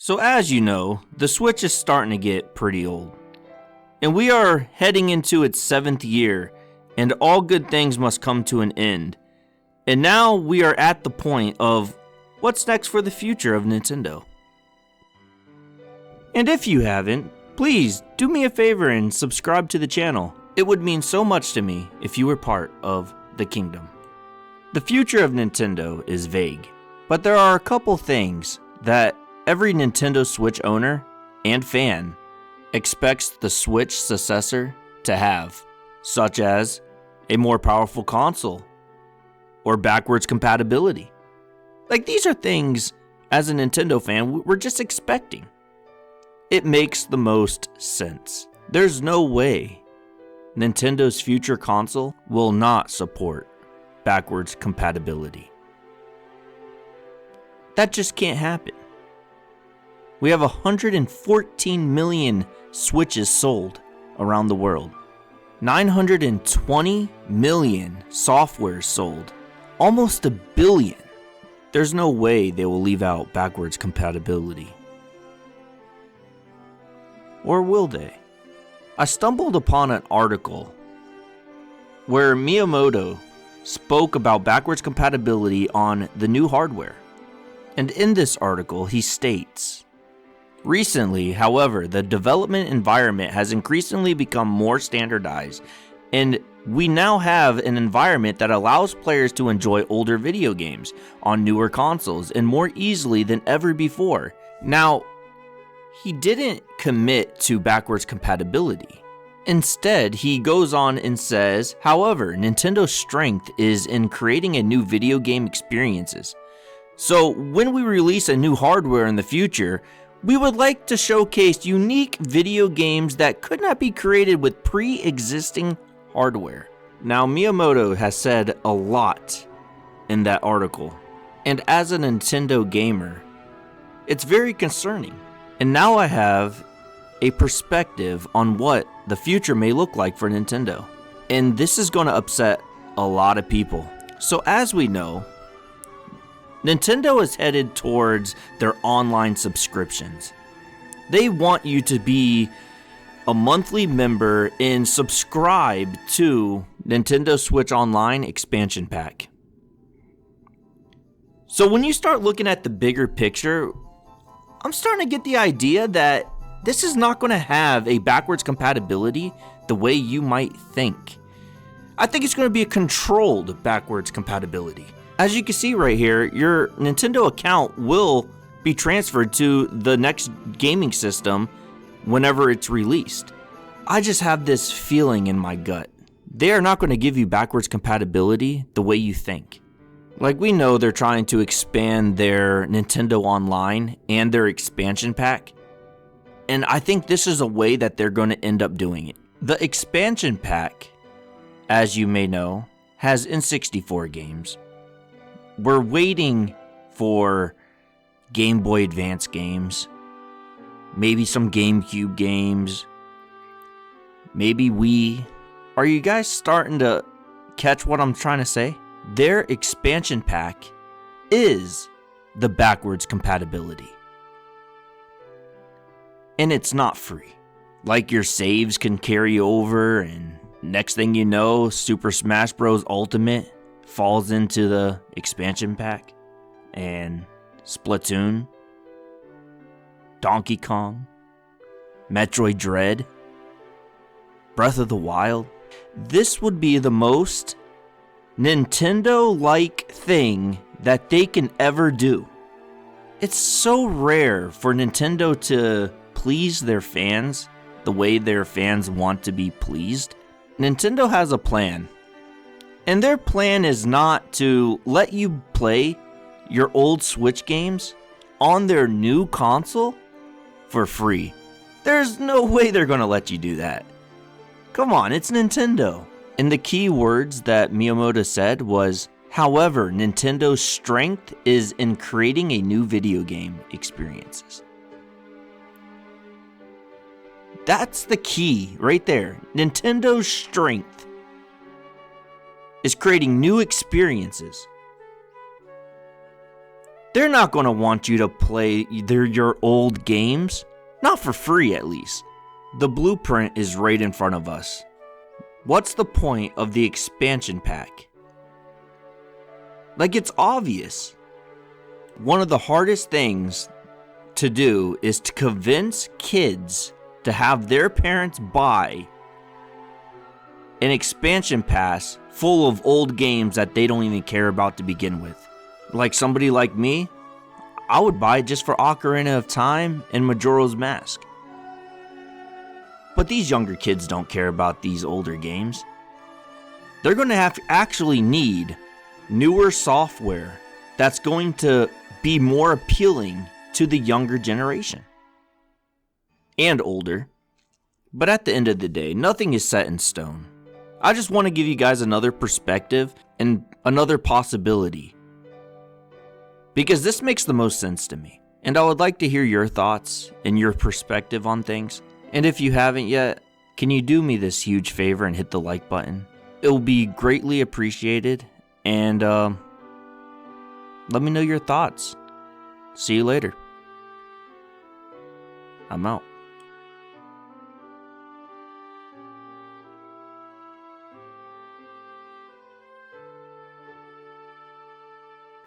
So as you know, the Switch is starting to get pretty old. And we are heading into its 7th year, and all good things must come to an end. And now we are at the point of what's next for the future of Nintendo. And if you haven't, please do me a favor and subscribe to the channel. It would mean so much to me if you were part of the kingdom. The future of Nintendo is vague, but there are a couple things that every Nintendo Switch owner and fan expects the Switch successor to have, such as a more powerful console or backwards compatibility. Like, these are things, as a Nintendo fan, we're just expecting. It makes the most sense. There's no way Nintendo's future console will not support backwards compatibility. That just can't happen. We have 114 million Switches sold around the world. 920 million softwares sold. Almost 1 billion. There's no way they will leave out backwards compatibility. Or will they? I stumbled upon an article where Miyamoto spoke about backwards compatibility on the new hardware. And in this article, he states, recently, however, the development environment has increasingly become more standardized, and we now have an environment that allows players to enjoy older video games on newer consoles and more easily than ever before. Now, he didn't commit to backwards compatibility. Instead, he goes on and says, however, Nintendo's strength is in creating a new video game experiences. So when we release a new hardware in the future, we would like to showcase unique video games that could not be created with pre-existing hardware. Now, Miyamoto has said a lot in that article, and as a Nintendo gamer, it's very concerning. And now I have a perspective on what the future may look like for Nintendo. And this is going to upset a lot of people. So as we know, Nintendo is headed towards their online subscriptions. They want you to be a monthly member and subscribe to Nintendo Switch Online Expansion Pack. So when you start looking at the bigger picture, I'm starting to get the idea that this is not going to have a backwards compatibility the way you might think. I think it's going to be a controlled backwards compatibility. As you can see right here, your Nintendo account will be transferred to the next gaming system whenever it's released. I just have this feeling in my gut. They are not going to give you backwards compatibility the way you think. Like, we know they're trying to expand their Nintendo Online and their expansion pack, and I think this is a way that they're going to end up doing it. The expansion pack, as you may know, has N64 games. We're waiting for Game Boy Advance games, maybe some GameCube games, maybe Wii. Are you guys starting to catch what I'm trying to say? Their expansion pack is the backwards compatibility. And it's not free. Like, your saves can carry over, and next thing you know, Super Smash Bros. Ultimate falls into the expansion pack, and Splatoon, Donkey Kong, Metroid Dread, Breath of the Wild. This would be the most Nintendo-like thing that they can ever do. It's so rare for Nintendo to please their fans the way their fans want to be pleased. Nintendo has a plan. And their plan is not to let you play your old Switch games on their new console for free. There's no way they're going to let you do that. Come on, it's Nintendo. And the key words that Miyamoto said was, however, Nintendo's strength is in creating a new video game experiences. That's the key right there. Nintendo's strength is creating new experiences. They're not going to want you to play your old games. Not for free, at least. The blueprint is right in front of us. What's the point of the expansion pack? Like, it's obvious. One of the hardest things to do is to convince kids to have their parents buy an expansion pass full of old games that they don't even care about to begin with. Like somebody like me, I would buy it just for Ocarina of Time and Majora's Mask. But these younger kids don't care about these older games. They're going to actually need newer software that's going to be more appealing to the younger generation. And older. But at the end of the day, nothing is set in stone. I just want to give you guys another perspective and another possibility, because this makes the most sense to me. And I would like to hear your thoughts and your perspective on things. And if you haven't yet, can you do me this huge favor and hit the like button? It will be greatly appreciated. And let me know your thoughts. See you later. I'm out.